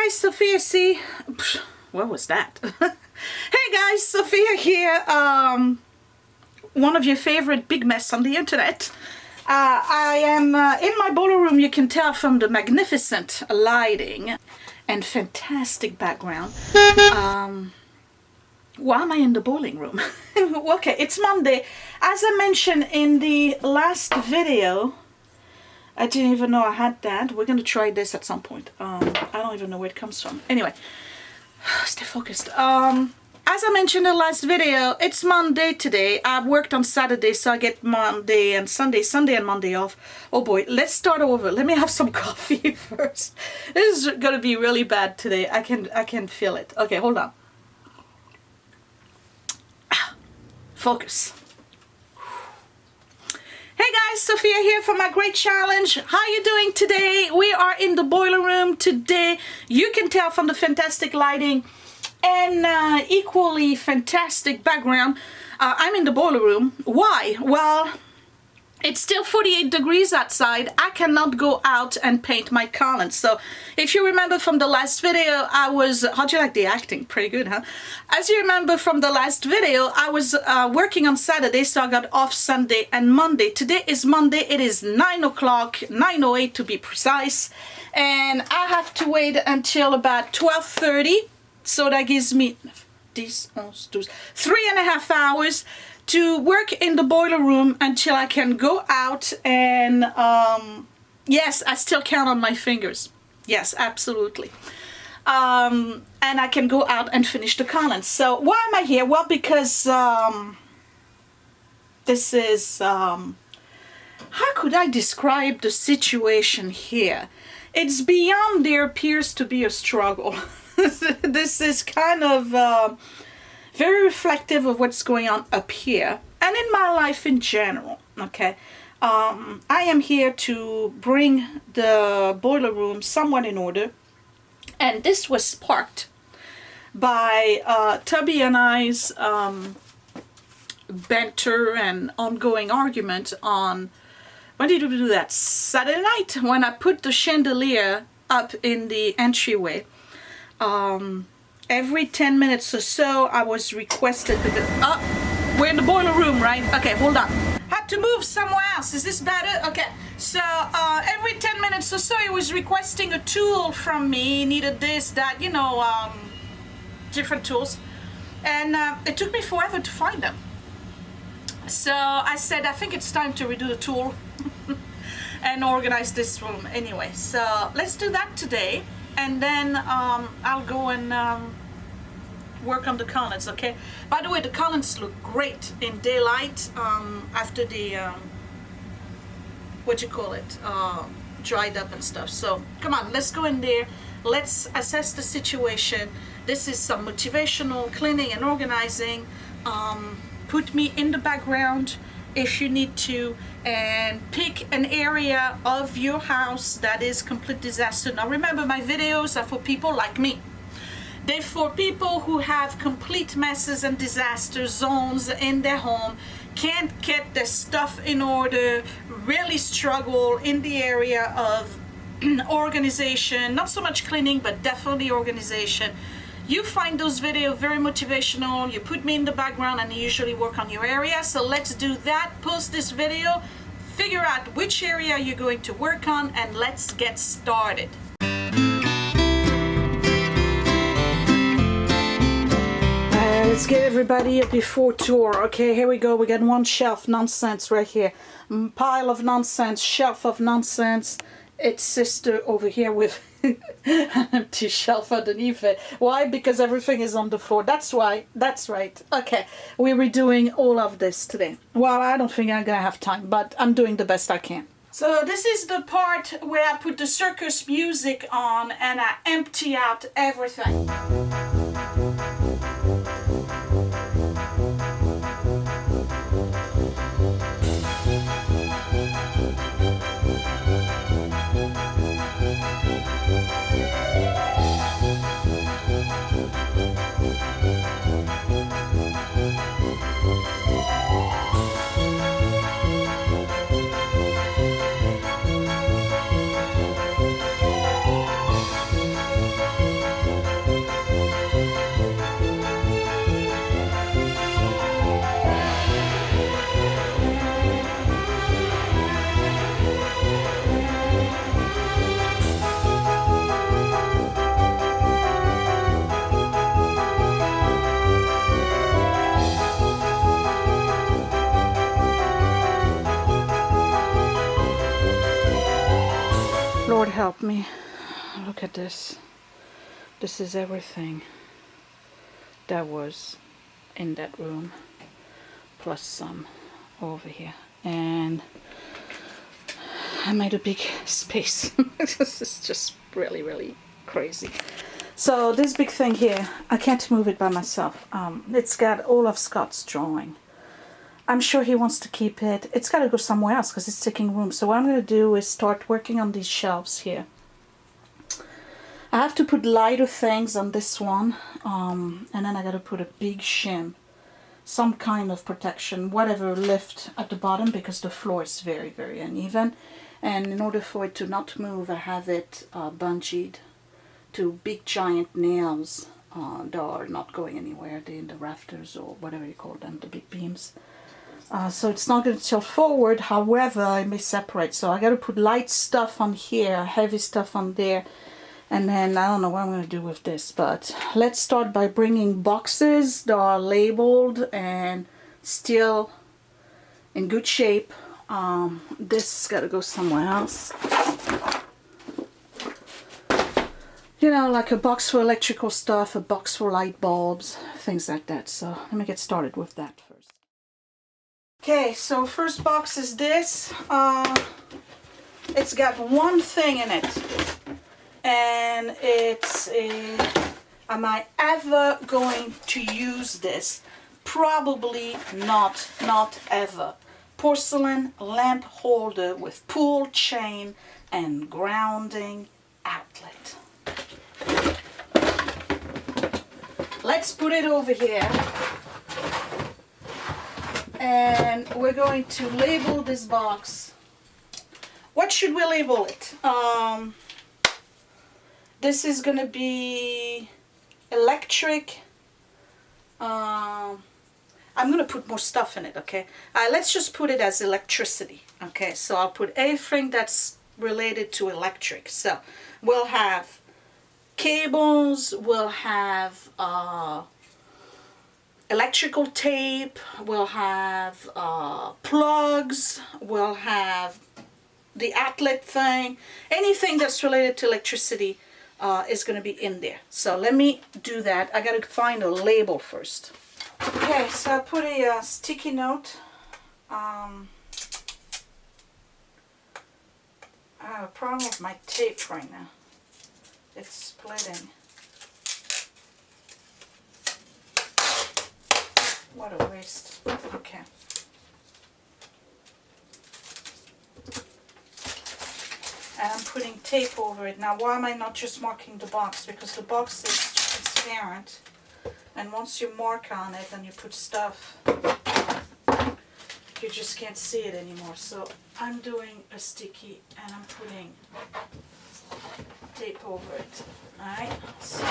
guys, Sophia C. What was that? Hey guys, Sophia here. One of your favorite big mess on the internet. I am in my boiler room. You can tell from the magnificent lighting and fantastic background. Why am I in the boiling room? Okay, it's Monday. As I mentioned in the last video, I didn't even know I had that. We're gonna try this at some point. I don't even know where it comes from. Anyway, stay focused. As I mentioned in the last video, it's Monday today. I worked on Saturday, so I get Monday and Sunday and Monday off. Oh boy, let's start over. Let me have some coffee first. This is gonna be really bad today. I can feel it. Okay, hold on. Focus. Hey guys, Sophia here for my great challenge. How you doing today? We are in the boiler room today. You can tell from the fantastic lighting and equally fantastic background. I'm in the boiler room. Why? Well, it's still 48 degrees outside. I cannot go out and paint my columns. So if you remember from the last video, how'd you like the acting? Pretty good, huh? As you remember from the last video, I was working on Saturday, so I got off Sunday and Monday. Today is Monday. It is 9 o'clock, 9:08 to be precise. And I have to wait until about 12:30. So that gives me 3.5 hours to work in the boiler room until I can go out and yes, I still count on my fingers. Yes, absolutely. And I can go out and finish the columns. So why am I here? Well, because this is how could I describe the situation here? It's beyond there appears to be a struggle. This is kind of very reflective of what's going on up here and in my life in general. Okay, I am here to bring the boiler room somewhat in order, and this was sparked by Tubby and I's banter and ongoing argument on, when did we do that? Saturday night, when I put the chandelier up in the entryway. Every 10 minutes or so I was requested, because we're in the boiler room, right? Okay, hold on. Had to move somewhere else. Is this better? Okay, so every 10 minutes or so he was requesting a tool from me. He needed this, that, you know, different tools, and it took me forever to find them. So I said, I think it's time to redo the tool and organize this room anyway. So let's do that today. And then I'll go and work on the columns, okay? By the way, the columns look great in daylight after the, dried up and stuff. So come on, let's go in there. Let's assess the situation. This is some motivational cleaning and organizing. Put me in the background if you need to, and pick an area of your house that is complete disaster. Now remember, my videos are for people like me. They're for people who have complete messes and disaster zones in their home, can't get their stuff in order, really struggle in the area of organization, not so much cleaning, but definitely organization. You find those videos very motivational. You put me in the background and you usually work on your area. So let's do that. Post this video, figure out which area you're going to work on, and let's get started. Let's give everybody a before tour. Okay, here we go. We got one shelf nonsense right here. Pile of nonsense, shelf of nonsense. Its sister over here with an empty shelf underneath it. Why? Because everything is on the floor. That's why. That's right. Okay, we're redoing all of this today. Well, I don't think I'm gonna have time, but I'm doing the best I can. So this is the part where I put the circus music on and I empty out everything. Lord help me. Look at this. This is everything that was in that room, plus some over here. And I made a big space. This is just really, really crazy. So this big thing here, I can't move it by myself. It's got all of Scott's drawing. I'm sure he wants to keep it. It's got to go somewhere else because it's taking room. So what I'm going to do is start working on these shelves here. I have to put lighter things on this one. And then I got to put a big shim. Some kind of protection, whatever, lift at the bottom because the floor is very, very uneven. And in order for it to not move, I have it bungeed to big giant nails that are not going anywhere. They're in the rafters or whatever you call them, the big beams. So it's not going to tilt forward, however, it may separate. So I got to put light stuff on here, heavy stuff on there, and then I don't know what I'm going to do with this. But let's start by bringing boxes that are labeled and still in good shape. This got to go somewhere else. You know, like a box for electrical stuff, a box for light bulbs, things like that. So let me get started with that first. Okay, so first box is this. It's got one thing in it, and it's am I ever going to use this? Probably not ever. Porcelain lamp holder with pull chain and grounding outlet. Let's put it over here. And we're going to label this box. What should we label it? This is going to be electric. I'm going to put more stuff in it, okay? Let's just put it as electricity, okay? So I'll put everything that's related to electric. So we'll have cables, we'll have electrical tape, we'll have plugs, we'll have the outlet thing. Anything that's related to electricity is going to be in there. So let me do that. I got to find a label first. Okay, so I put a sticky note. I have a problem with my tape right now. It's splitting. What a waste. Okay. And I'm putting tape over it. Now, why am I not just marking the box? Because the box is transparent. And once you mark on it and you put stuff, you just can't see it anymore. So I'm doing a sticky and I'm putting tape over it. Alright? So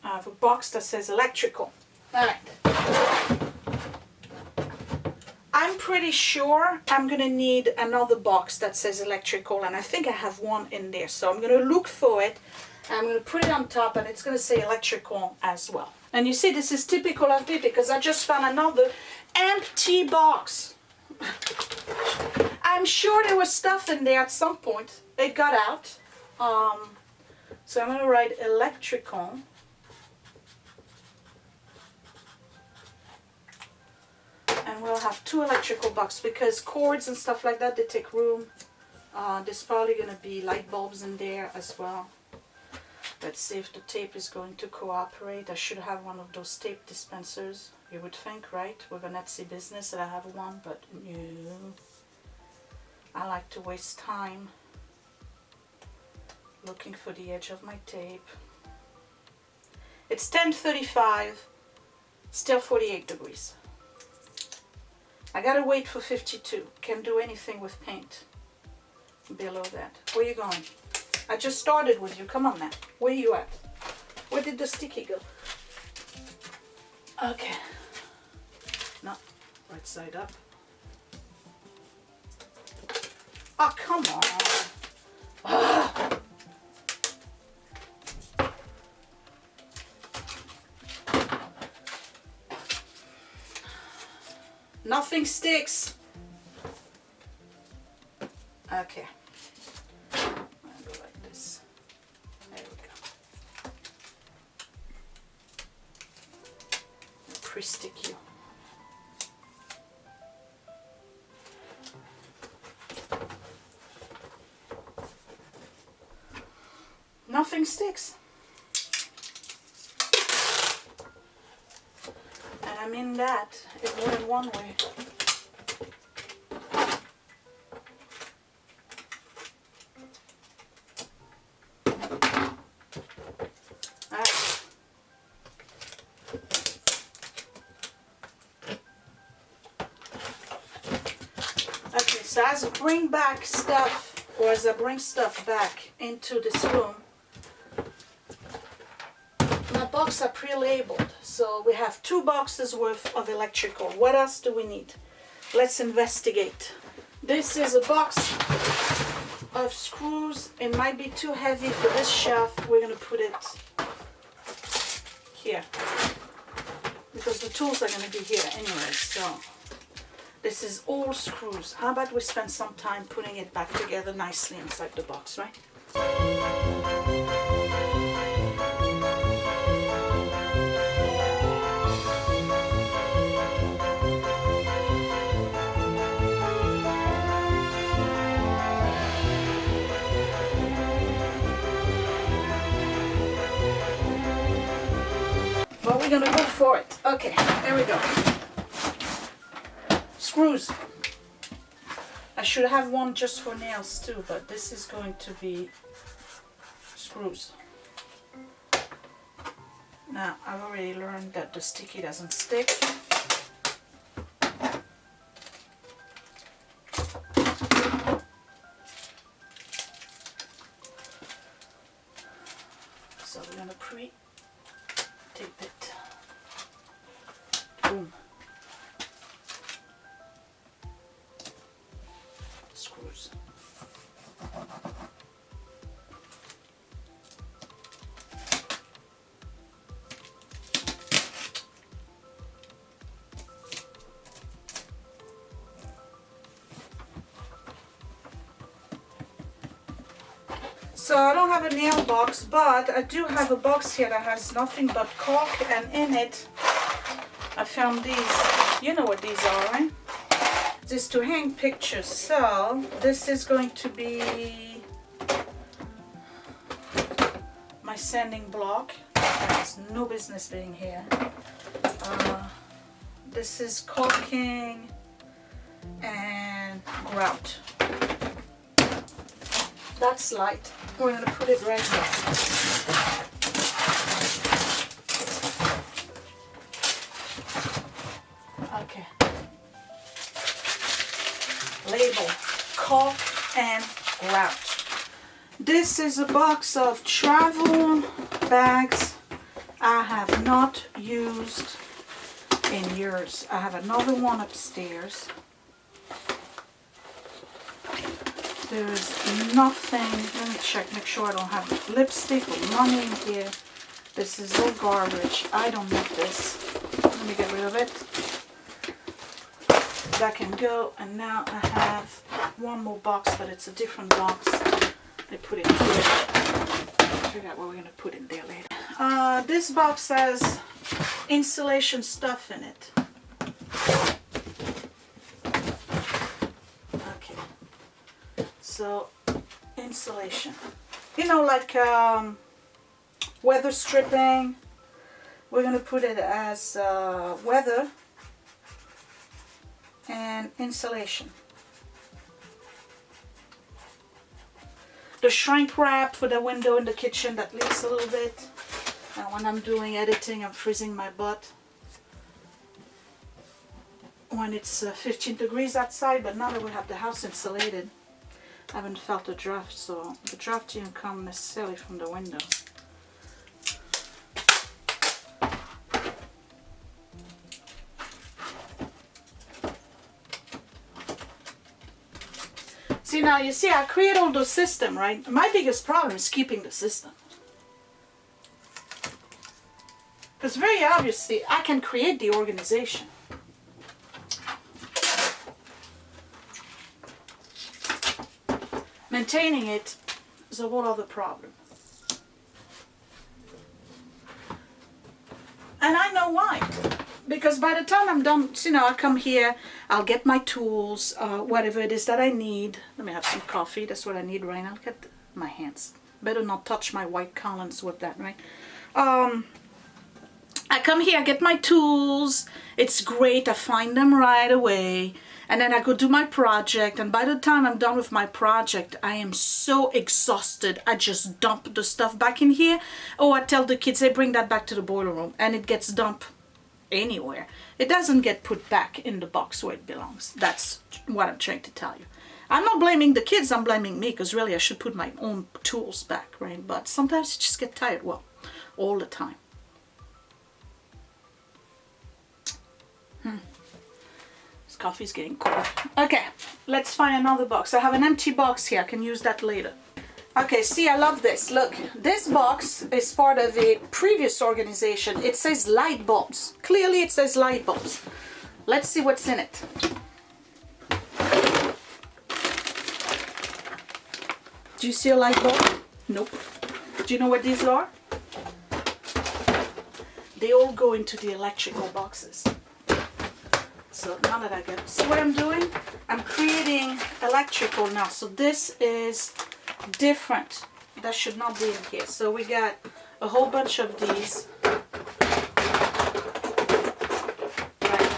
I have a box that says electrical. Alright. I'm pretty sure I'm going to need another box that says electrical, and I think I have one in there. So I'm going to look for it, and I'm going to put it on top, and it's going to say electrical as well. And you see, this is typical of me because I just found another empty box. I'm sure there was stuff in there at some point. It got out. So I'm going to write electrical. And we'll have two electrical boxes because cords and stuff like that, they take room. There's probably going to be light bulbs in there as well. Let's see if the tape is going to cooperate. I should have one of those tape dispensers, you would think, right? With an Etsy business that I have one, but no. I like to waste time looking for the edge of my tape. It's 10:35, still 48 degrees. I gotta wait for 52. Can't do anything with paint below that. Where you going? I just started with you. Come on now. Where you at? Where did the sticky go? Okay. No. Right side up. Oh, come on. Ugh. Nothing sticks. Okay. this. There we go. Pre-stick you. Nothing sticks. And I mean that in more than one way. Okay, so as I bring back stuff, or as I bring stuff back into this room, my boxes are pre-labeled. So we have 2 boxes worth of electrical. What else do we need? Let's investigate. This is a box of screws. It might be too heavy for this shelf. We're going to put it here because the tools are going to be here anyway. So this is all screws. How about we spend some time putting it back together nicely inside the box, right? Well, we're gonna go for it. Okay, there we go. Screws. I should have one just for nails too, but this is going to be screws. Now, I've already learned that the sticky doesn't stick. So we're gonna pre-tape it. Boom. Screws. So I don't have a nail box, but I do have a box here that has nothing but caulk, and in it I found these. You know what these are, right? This is to hang pictures. So this is going to be my sanding block. It has no business being here. This is caulking and grout. That's light. We're going to put it right here. Okay. Label, caulk and grout. This is a box of travel bags I have not used in years. I have another one upstairs. There's nothing. Let me check, make sure I don't have lipstick or money in here. This is all garbage. I don't need this. Let me get rid of it. That can go. And now I have one more box, but it's a different box. I put it here. Figure out what we're going to put in there later. This box has insulation stuff in it. So, insulation. You know, like weather stripping. We're going to put it as weather and insulation. The shrink wrap for the window in the kitchen that leaks a little bit. And when I'm doing editing, I'm freezing my butt. When it's 15 degrees outside, but now that we have the house insulated, I haven't felt a draft, so the draft didn't come necessarily from the window. See, now you see I create all those systems, right? My biggest problem is keeping the system. Because very obviously I can create the organization. Maintaining it, is a whole other problem. And I know why. Because by the time I'm done, you know, I come here, I'll get my tools, whatever it is that I need. Let me have some coffee. That's what I need right now. Look at my hands. Better not touch my white columns with that, right? I come here, I get my tools. It's great. I find them right away. And then I go do my project. And by the time I'm done with my project, I am so exhausted. I just dump the stuff back in here. Oh, I tell the kids, hey, bring that back to the boiler room. And it gets dumped anywhere. It doesn't get put back in the box where it belongs. That's what I'm trying to tell you. I'm not blaming the kids, I'm blaming me, because really I should put my own tools back, right? But sometimes you just get tired, well, all the time. This coffee's getting cold. Okay, let's find another box. I have an empty box here, I can use that later. Okay, see, I love this. Look, this box is part of a previous organization. It says light bulbs. Clearly it says light bulbs. Let's see what's in it. Do you see a light bulb? Nope. Do you know what these are? They all go into the electrical boxes. So now that I get, see what I'm doing? I'm creating electrical now. So this is different. That should not be in here. So we got a whole bunch of these. Right.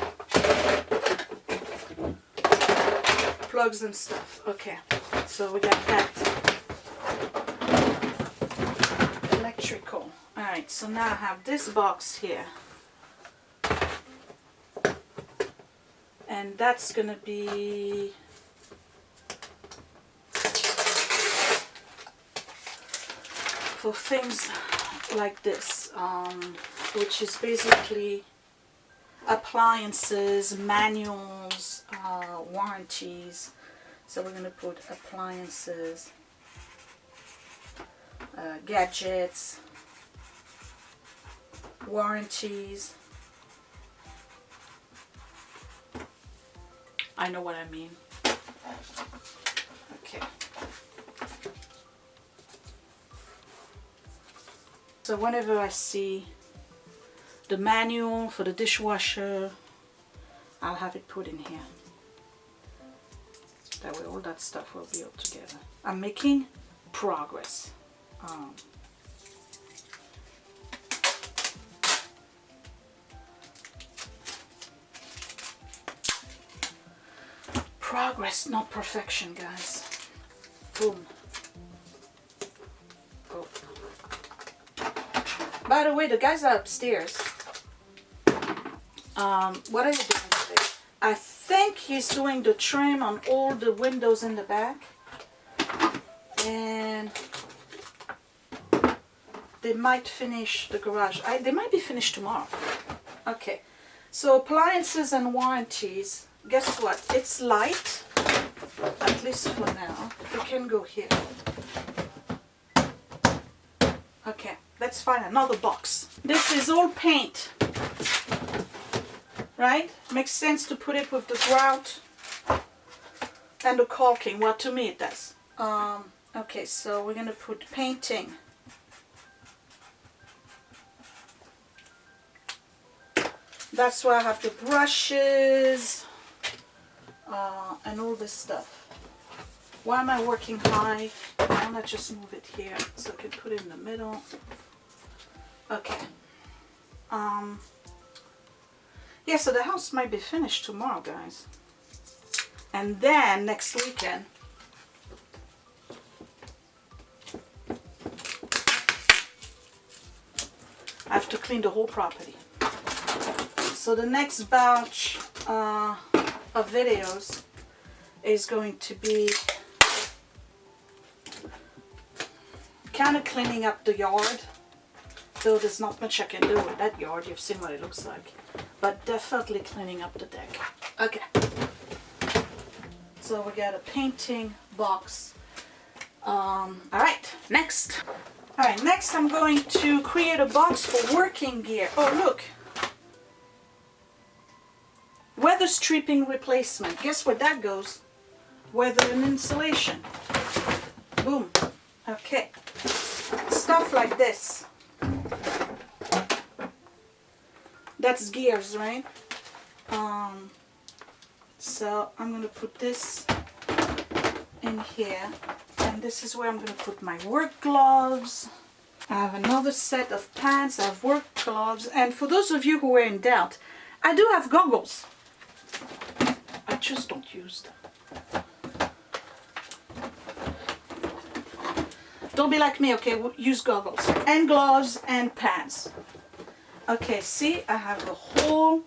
Plugs and stuff. Okay. So we got that. Electrical. Alright, so now I have this box here. And that's gonna be for things like this, which is basically appliances, manuals, warranties. So we're gonna put appliances, gadgets, warranties. I know what I mean. Okay. So whenever I see the manual for the dishwasher, I'll have it put in here. That way all that stuff will be all together. I'm making progress. Progress, not perfection, guys. Boom. Oh. By the way, the guys are upstairs. What are you doing today? I think he's doing the trim on all the windows in the back. And they might finish the garage. They might be finished tomorrow. Okay. So appliances and warranties. Guess what? It's light, at least for now. We can go here. Okay, let's find another box. This is all paint, right? Makes sense to put it with the grout and the caulking. Well, to me it does. Okay, so we're gonna put painting. That's why I have the brushes. And all this stuff. Why am I working high? Why don't I just move it here so I can put it in the middle? Okay. Yeah, so the house might be finished tomorrow, guys. And then next weekend, I have to clean the whole property. So the next batch of videos is going to be kind of cleaning up the yard, though there's not much I can do with that yard. You've seen what it looks like, but definitely cleaning up the deck. Okay, so we got a painting box. Alright, next. Alright, next I'm going to create a box for working gear. Oh, look. Weather stripping replacement. Guess where that goes? Weather and insulation. Boom. Okay, stuff like this. That's gears, right? So I'm gonna put this in here, and this is where I'm gonna put my work gloves. I have another set of pants. I have work gloves, and for those of you who are in doubt, I do have goggles. I just don't use them. Don't be like me, okay? Use goggles and gloves and pants. Okay, see, I have a whole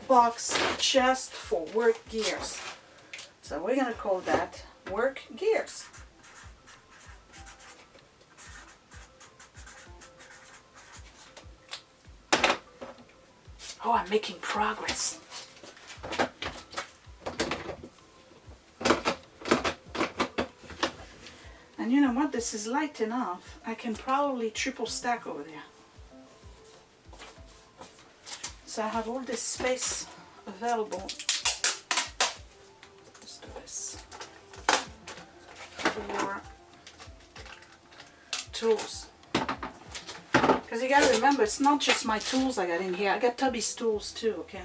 box just for work gears. So we're gonna call that work gears. Oh, I'm making progress. And you know what? This is light enough. I can probably triple stack over there. So I have all this space available. Let's do this. For tools. Because you gotta remember, it's not just my tools I got in here. I got Tubby's tools too, okay?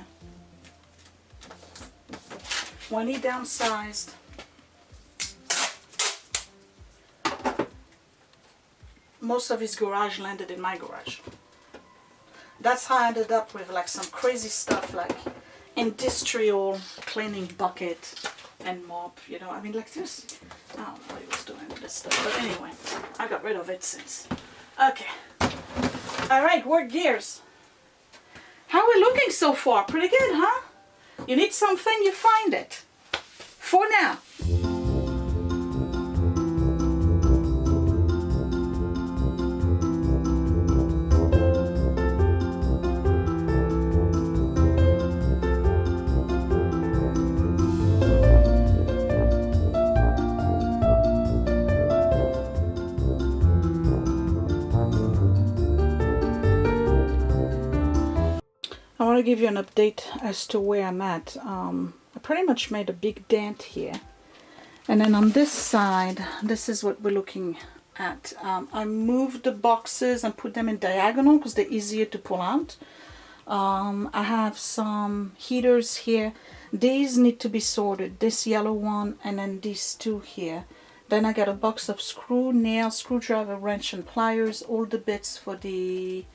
When he downsized, most of his garage landed in my garage. That's how I ended up with like some crazy stuff like industrial cleaning bucket and mop, you know. I mean, like this. I don't know what he was doing with this stuff, but anyway, I got rid of it since. Okay. All right, work gears. How are we looking so far? Pretty good, huh? You need something, you find it. For now. I want to give you an update as to where I'm at. I pretty much made a big dent here. And then on this side, this is what we're looking at. I moved the boxes and put them in diagonal because they're easier to pull out. I have some heaters here. These need to be sorted. This yellow one and then these two here. Then I got a box of screw, nail, screwdriver, wrench, and pliers. All the bits for the,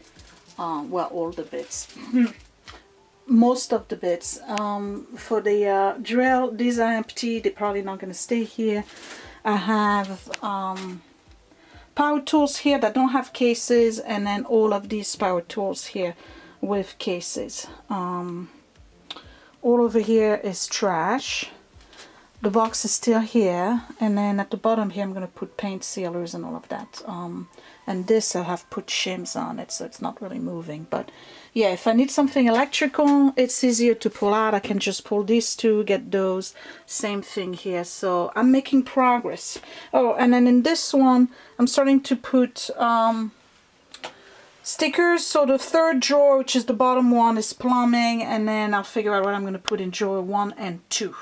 well, all the bits. Most of the bits. For the drill, these are empty. They're probably not going to stay here. I have power tools here that don't have cases, and then all of these power tools here with cases. All over here is trash. The box is still here, and then at the bottom here I'm going to put paint sealers and all of that. And this I have put shims on it, so it's not really moving. But yeah, if I need something electrical, it's easier to pull out. I can just pull these two, get those. Same thing here. So I'm making progress. Oh, and then in this one, I'm starting to put stickers. So the third drawer, which is the bottom one, is plumbing, and then I'll figure out what I'm going to put in drawer 1 and 2.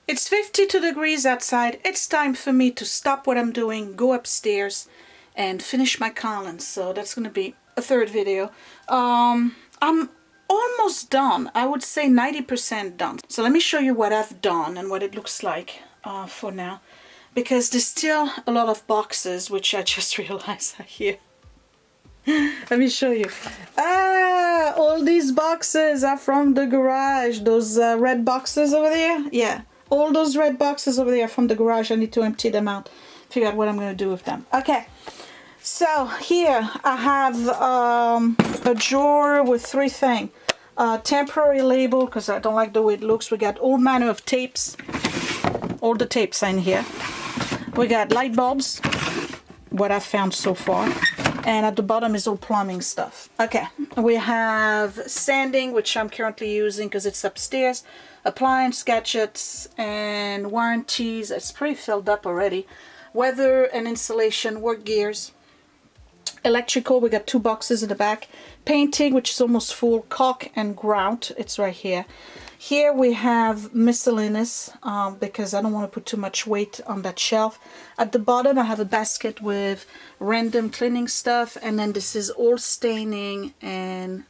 It's 52 degrees outside. It's time for me to stop what I'm doing, go upstairs, and finish my columns. So that's going to be a third video. I'm almost done. I would say 90% done. So let me show you what I've done and what it looks like for now. Because there's still a lot of boxes, which I just realized are here. Let me show you. Ah, all these boxes are from the garage. Those red boxes over there. Yeah, all those red boxes over there are from the garage. I need to empty them out. Figure out what I'm going to do with them. Okay. So here I have a drawer with 3 things. Temporary label, because I don't like the way it looks. We got all manner of tapes. All the tapes are in here. We got light bulbs, what I've found so far. And at the bottom is all plumbing stuff. Okay, we have sanding, which I'm currently using because it's upstairs. Appliance, gadgets, and warranties. It's pretty filled up already. Weather and insulation, work gears. Electrical, we got 2 boxes in the back. Painting, which is almost full. Caulk and grout, it's right here. Here we have miscellaneous because I don't want to put too much weight on that shelf. At the bottom I have a basket with random cleaning stuff, and then this is all staining and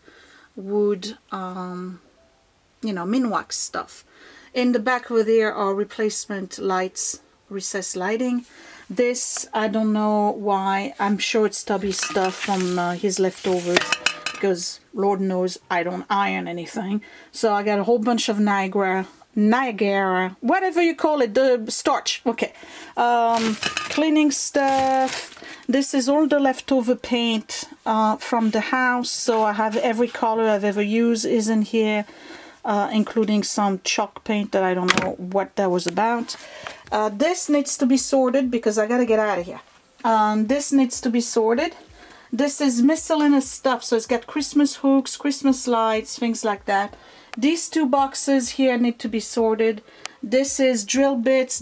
wood, you know, minwax stuff. In the back over there are replacement lights, recessed lighting. This, I don't know why, I'm sure it's Tubby's stuff from his leftovers, because Lord knows I don't iron anything. So I got a whole bunch of Niagara, whatever you call it, the starch. Okay. Cleaning stuff. This is all the leftover paint from the house. So I have every color I've ever used is in here, including some chalk paint that I don't know what that was about. This needs to be sorted because I gotta get out of here. This needs to be sorted. This is miscellaneous stuff, so it's got Christmas hooks, Christmas lights, things like that. These two boxes here need to be sorted. This is drill bits,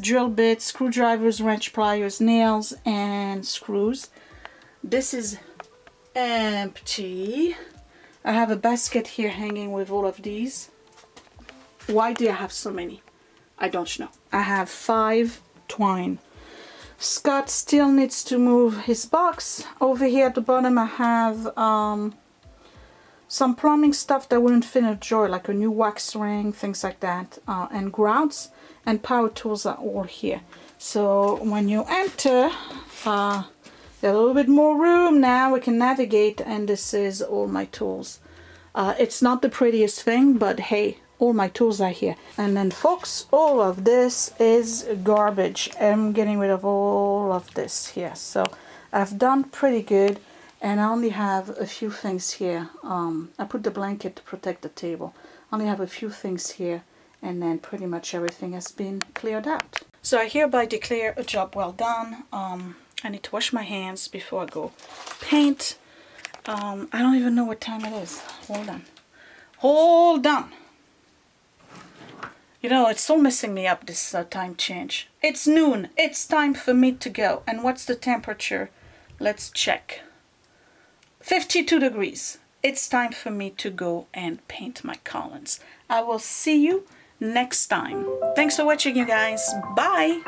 screwdrivers, wrench pliers, nails, and screws. This is empty. I have a basket here hanging with all of these. Why do I have so many? I don't know. I have 5 twine. Scott still needs to move his box. Over here at the bottom I have some plumbing stuff that wouldn't fit in a drawer, like a new wax ring, things like that, and grouts, and power tools are all here. So when you enter, there's a little bit more room now, we can navigate, and this is all my tools. It's not the prettiest thing, but hey, all my tools are here. And then folks, all of this is garbage. I'm getting rid of all of this here. So I've done pretty good, and I only have a few things here. I put the blanket to protect the table. I only have a few things here, and then pretty much everything has been cleared out. So I hereby declare a job well done. I need to wash my hands before I go paint. I don't even know what time it is. Hold on. You know, it's still messing me up, this time change. It's noon. It's time for me to go. And what's the temperature? Let's check. 52 degrees. It's time for me to go and paint my columns. I will see you next time. Thanks for watching, you guys. Bye.